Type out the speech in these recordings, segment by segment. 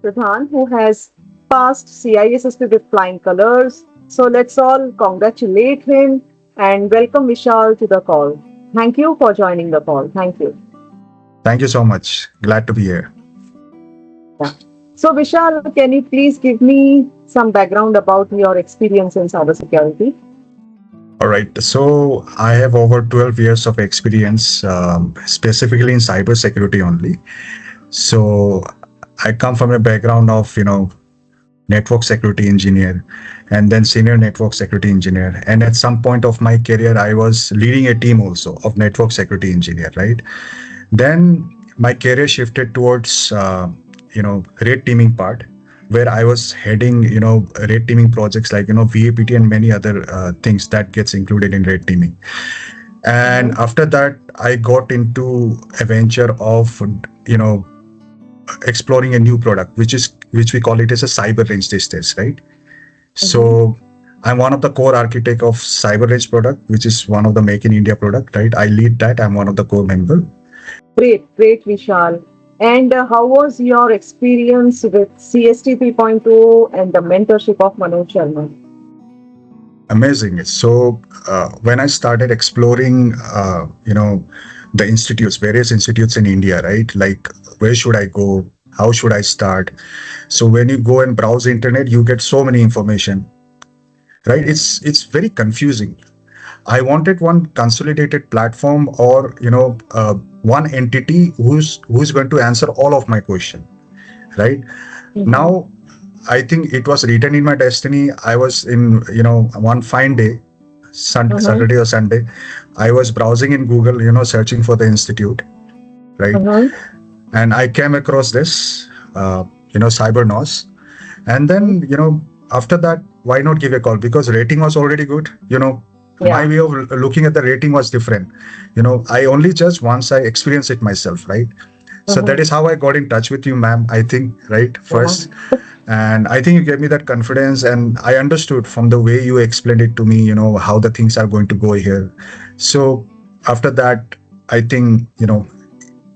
Pradhan, who has passed CISSP with flying colors. So let's all congratulate him and welcome Vishal to the call. Thank you for joining the call. Thank you. Thank you so much. Glad to be here. Yeah. So Vishal, can you please give me some background about your experience in cybersecurity? All right. So I have over 12 years of experience, specifically in cybersecurity only. So I come from a background of, network security engineer and then senior network security engineer. And at some point of my career, I was leading a team also of network security engineer, right? Then my career shifted towards, red teaming part, where I was heading, red teaming projects like, VAPT and many other things that gets included in red teaming. And after that, I got into a venture of, exploring a new product, which we call it as a cyber range these days, right? So I'm one of the core architect of cyber range product, which is one of the Make in India product, right? I lead that. I'm one of the core member. Great, Vishal. And how was your experience with CST 3.0 and the mentorship of Manoj Sharma? Amazing. So when I started exploring, the institutes, various institutes in India, right? Like, where should I go? How should I start? So when you go and browse the internet, you get so many information, right? It's very confusing. I wanted one consolidated platform or, one entity who's going to answer all of my question, right? Now, I think it was written in my destiny. I was in, one fine day, Saturday or Sunday, I was browsing in Google, searching for the institute, right? And I came across this, Cybernous. And then, after that, why not give a call? Because rating was already good, my way of looking at the rating was different. I only judge once I experience it myself, right? So that is how I got in touch with you, ma'am, I think, right? First. And I think you gave me that confidence, and I understood from the way you explained it to me, how the things are going to go here. So after that, I think,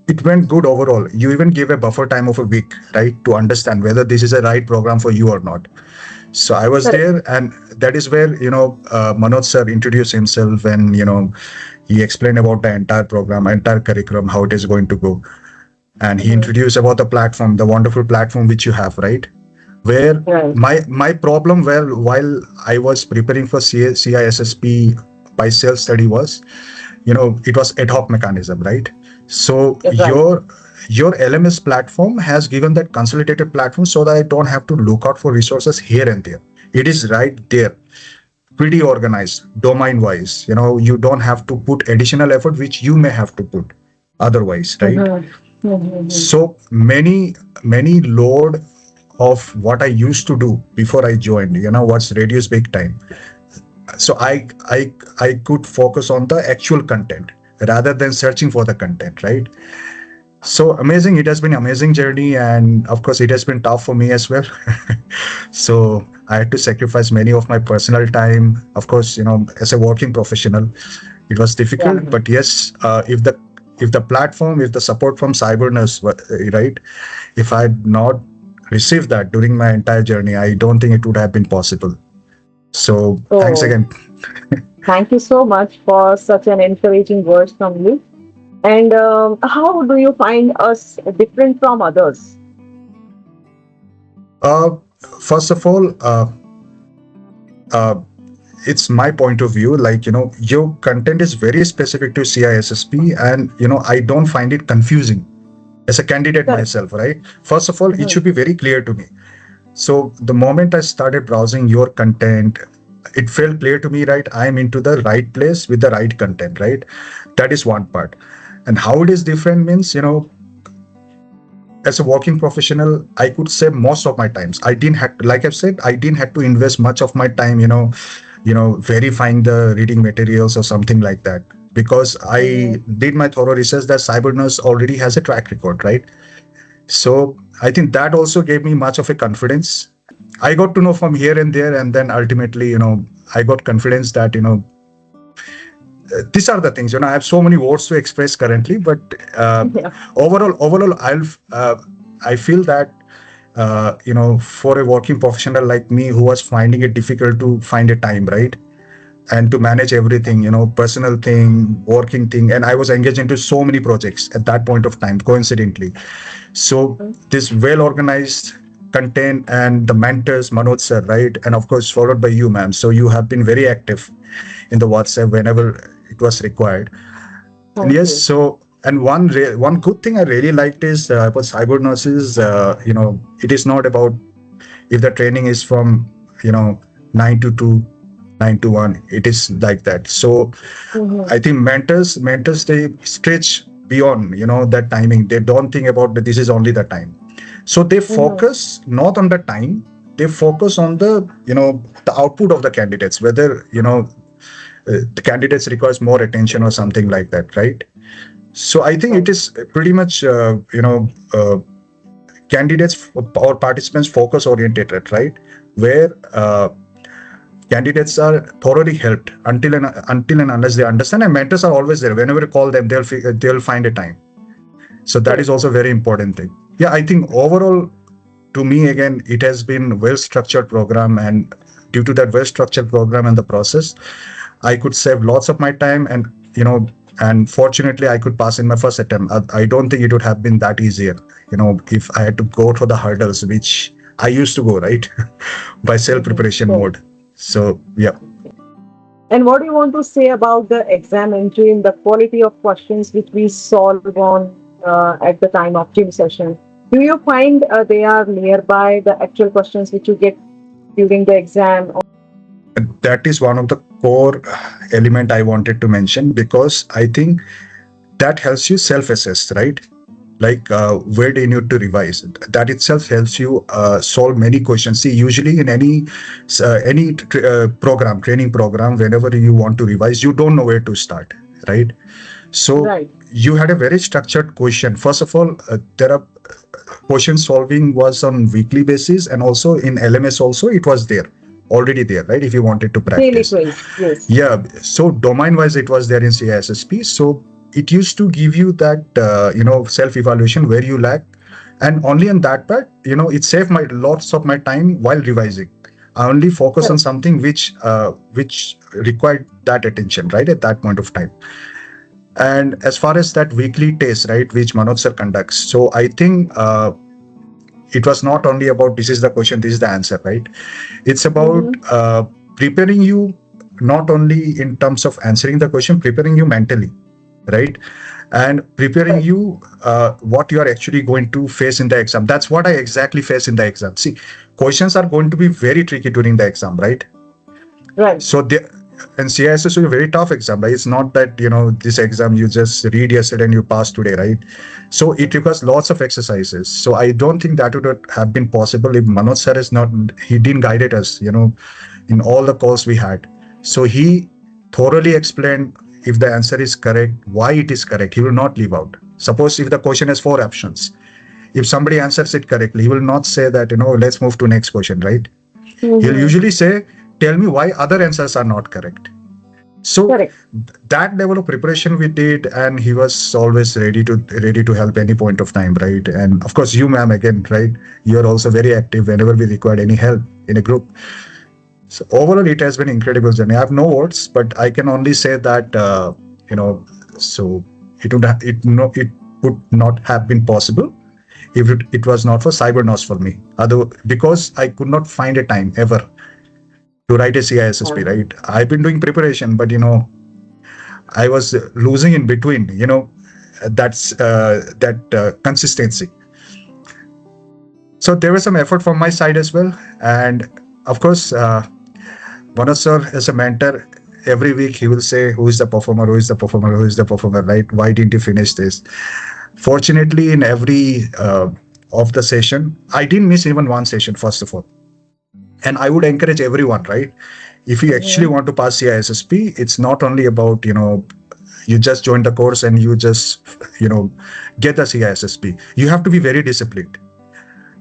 it went good overall. You even gave a buffer time of a week, right? To understand whether this is a right program for you or not. So I was there, and that is where, Manoj sir introduced himself, and, he explained about the entire program, entire curriculum, how it is going to go. And he introduced about the platform, the wonderful platform which you have, right? Where my problem while I was preparing for CISSP by self-study was, it was ad hoc mechanism, right? So your LMS platform has given that consolidated platform so that I don't have to look out for resources here and there. It is right there, pretty organized, domain-wise. You don't have to put additional effort, which you may have to put otherwise, right? So many load of what I used to do before I joined, was reduced big time. So I could focus on the actual content rather than searching for the content, right? So amazing. It has been an amazing journey, and of course it has been tough for me as well. So I had to sacrifice many of my personal time. Of course, as a working professional, it was difficult, but yes, if the platform, if the support from Cybernous, right, if I had not received that during my entire journey, I don't think it would have been possible. So thanks again. Thank you so much for such an encouraging words from you. And how do you find us different from others? First of all, it's my point of view, like, your content is very specific to CISSP, and, I don't find it confusing as a candidate myself, right? First of all, it should be very clear to me. So the moment I started browsing your content, it felt clear to me, right? I'm into the right place with the right content, right? That is one part. And how it is different means, as a working professional, I could say most of my times, I didn't have to, like I've said, I didn't have to invest much of my time, verifying the reading materials or something like that, because I did my thorough research that Cybernous already has a track record, right? So I think that also gave me much of a confidence. I got to know from here and there, and then ultimately, I got confidence that, these are the things, I have so many words to express currently, but overall, I feel that for a working professional like me who was finding it difficult to find a time, right? And to manage everything, personal thing, working thing. And I was engaged into so many projects at that point of time, coincidentally. So this well-organized content and the mentors, Manoj sir, right? And of course, followed by you, ma'am. So you have been very active in the WhatsApp whenever it was required. And Thank yes, you. so and one good thing I really liked is about Cybernous is it is not about if the training is from 9 to 2, 9 to 1. It is like that. So I think mentors they stretch beyond that timing. They don't think about that this is only the time. So they focus not on the time. They focus on the output of the candidates, whether the candidates requires more attention or something like that, right? So I think it is pretty much candidates or participants focus oriented, right? Where candidates are thoroughly helped until and unless they understand, and mentors are always there. Whenever you call them, they'll find a time. So that is also a very important thing. Yeah, I think overall, to me again, it has been well structured program, and due to that well structured program and the process, I could save lots of my time, and fortunately I could pass in my first attempt. I don't think it would have been that easier, if I had to go through the hurdles which I used to go, right, by self preparation mode. So yeah. And what do you want to say about the exam entry and the quality of questions which we solve on at the time of gym session? Do you find they are nearby the actual questions which you get during the exam? That is one of the core element I wanted to mention, because I think that helps you self-assess, right? Like where do you need to revise? That itself helps you solve many questions. See, usually in any training program, whenever you want to revise, you don't know where to start, right? So you had a very structured question. First of all, there are question solving was on weekly basis, and also in LMS also it was already there, right? If you wanted to practice. Yes. Yeah. So domain wise, it was there in CISSP. So it used to give you that, self-evaluation where you lack. And only on that part, it saved lots of my time while revising. I only focus on something which required that attention, right, at that point of time. And as far as that weekly test, right, which Manoj sir conducts, so I think it was not only about this is the question, this is the answer, right? It's about preparing you not only in terms of answering the question, preparing you mentally, right? And preparing you what you are actually going to face in the exam. That's what I exactly face in the exam. See, questions are going to be very tricky during the exam, right? Right. So and CISS is a very tough exam, right? It's not that, this exam you just read yesterday and you pass today, right? So it requires lots of exercises. So I don't think that would have been possible if Manoj sir he didn't guide us, in all the calls we had. So he thoroughly explained if the answer is correct, why it is correct. He will not leave out. Suppose if the question has 4 options, if somebody answers it correctly, he will not say that, let's move to next question, right? He'll usually say, tell me why other answers are not correct. So that level of preparation we did, and he was always ready to help any point of time, right? And of course, you, ma'am, again, right? You're also very active whenever we required any help in a group. So overall, it has been an incredible journey. I have no words, but I can only say that so it would not have been possible if it was not for Cybernous for me. Because I could not find a time ever to write a CISSP, right? I've been doing preparation, but I was losing in between. That's that consistency. So there was some effort from my side as well, and of course, Manoj sir as a mentor, every week he will say, "Who is the performer? Who is the performer? Who is the performer?" Right? Why didn't you finish this? Fortunately, in every of the session, I didn't miss even one session. First of all. And I would encourage everyone, right? If you actually want to pass CISSP, it's not only about, you just join the course and you just, get the CISSP. You have to be very disciplined.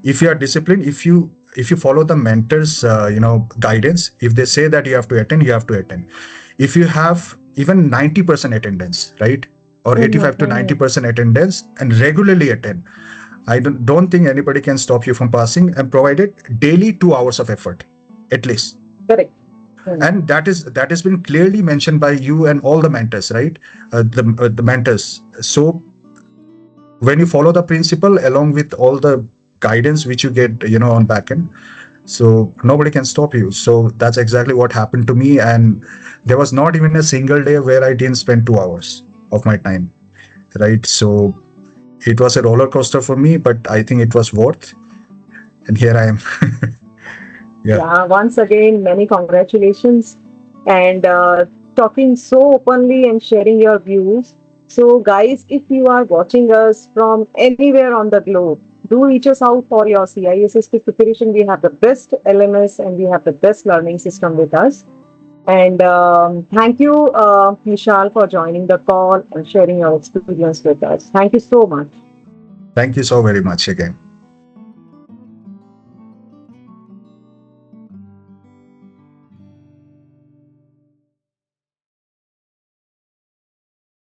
If you are disciplined, if you follow the mentor's, guidance, if they say that you have to attend, you have to attend. If you have even 90% attendance, right? Or 85 to 90% attendance and regularly attend, I don't think anybody can stop you from passing, and provided daily 2 hours of effort, at least. Correct. And that has been clearly mentioned by you and all the mentors, right? The mentors. So when you follow the principle along with all the guidance which you get, on backend, so nobody can stop you. So that's exactly what happened to me, and there was not even a single day where I didn't spend 2 hours of my time, right? So it was a roller coaster for me, but I think it was worth. And here I am. Yeah. Yeah, once again, many congratulations and talking so openly and sharing your views. So, guys, if you are watching us from anywhere on the globe, do reach us out for your CISSP preparation. We have the best LMS and we have the best learning system with us. And thank you, Vishal, for joining the call and sharing your experience with us. Thank you so much. Thank you so very much again.